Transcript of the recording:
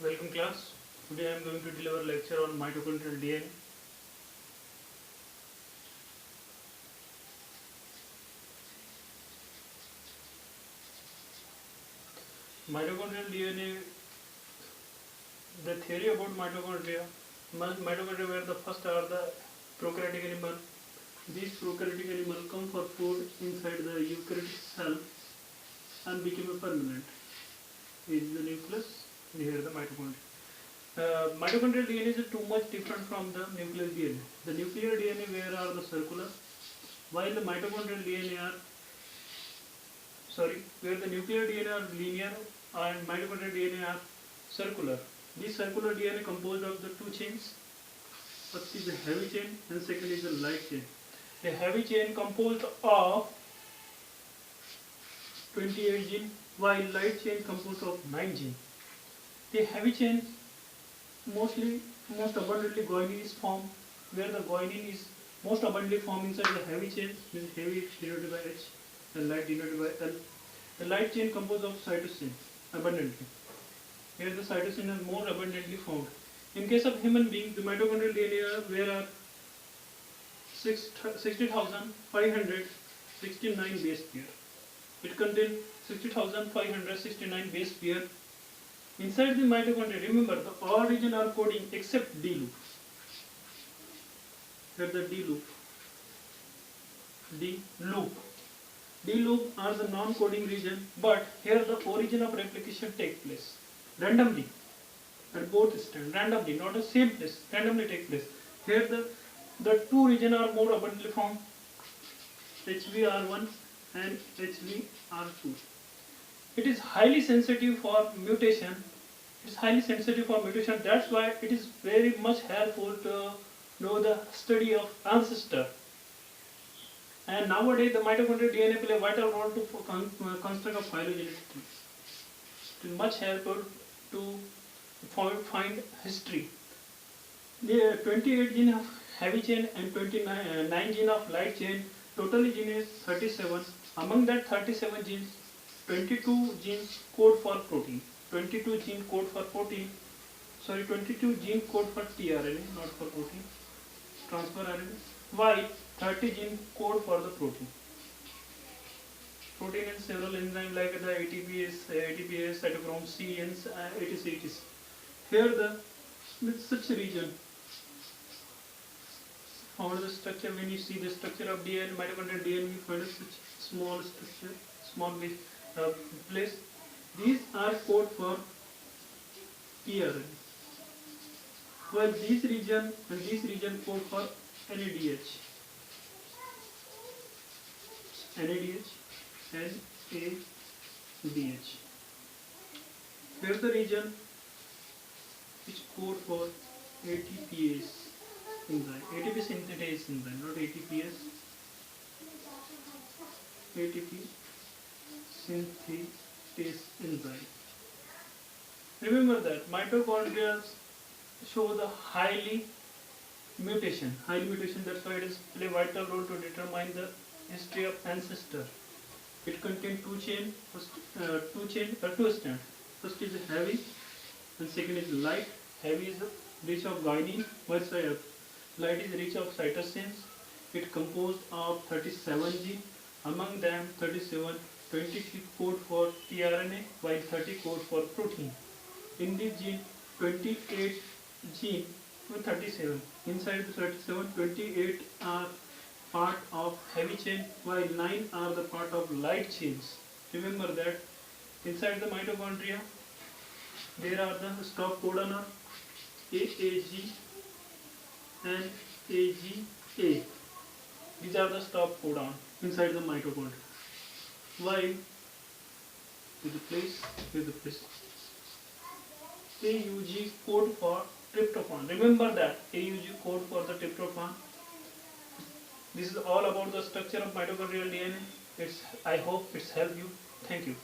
Welcome class. Today I am going to deliver a lecture on mitochondrial DNA. Mitochondrial DNA, the theory about mitochondria. Mitochondria were the first are the prokaryotic animal. These prokaryotic animal come for food inside the eukaryotic cell and became a permanent. Here is the nucleus, here the mitochondria. Mitochondrial DNA is too much different from the nuclear DNA. The nuclear DNA where are the circular, while the mitochondrial DNA are where the nuclear DNA are linear and mitochondrial DNA are circular. This circular DNA composed of the two chains. First is the heavy chain and second is the light chain. The heavy chain composed of 28 genes while light chain composed of 9 genes. The heavy chain most abundantly guanine is formed, where the guanine is most abundantly formed inside the heavy chain, means heavy denoted by H and light denoted by L. The light chain composed of cytosine abundantly. Here the cytosine is more abundantly found. In case of human being, the mitochondrial DNA where are 60,569 base pair. It contains 60,569 base pair. Inside the mitochondria, remember the all regions are coding except D loop. Here the D loop. D loop are the non-coding region, but here the origin of replication takes place randomly at both stands. Randomly, not the same place. Randomly take place. Here the two regions are more abundantly found, HVR1 and HVR2. It is highly sensitive for mutation. That's why it is very much helpful to know the study of ancestor. And nowadays the mitochondrial DNA play a vital role to construct a phylogenetic tree. It is much helpful to find history. The 28 gene of heavy chain and 9 gene of light chain. Totally gene is 37. Among that 37 genes, 22 genes code for protein. 22 gene code for tRNA, not for protein, transfer RNA, while 30 gene code for the protein. Protein and several enzymes like the ATPase, cytochrome C and etc. Here with such a region, found the structure. When you see the structure of DNA, mitochondrial DNA, you find a such small structure, small place. These are code for tRNA, while this region and this region code for NADH. Here the region which code for ATPase enzyme, ATP synthetase enzyme, not ATPase, ATP synthetase enzyme. Remember that mitochondria show the highly mutation. That's why it is play vital role to determine the history of ancestor. It contains two strands. First is heavy and second is light. Heavy is rich of guanine, while light is rich of cytosines. It composed of 37 genes. Among them 20 code for tRNA, while 30 code for protein. In this gene, 28 gene with 37. Inside the 37, 28 are part of heavy chain, while 9 are the part of light chains. Remember that inside the mitochondria, there are the stop codon are AAG and AGA. These are the stop codon inside the mitochondria. While here's the place. AUG code for tryptophan. Remember that AUG code for the tryptophan. This is all about the structure of mitochondrial DNA. I hope it's helped you. Thank you.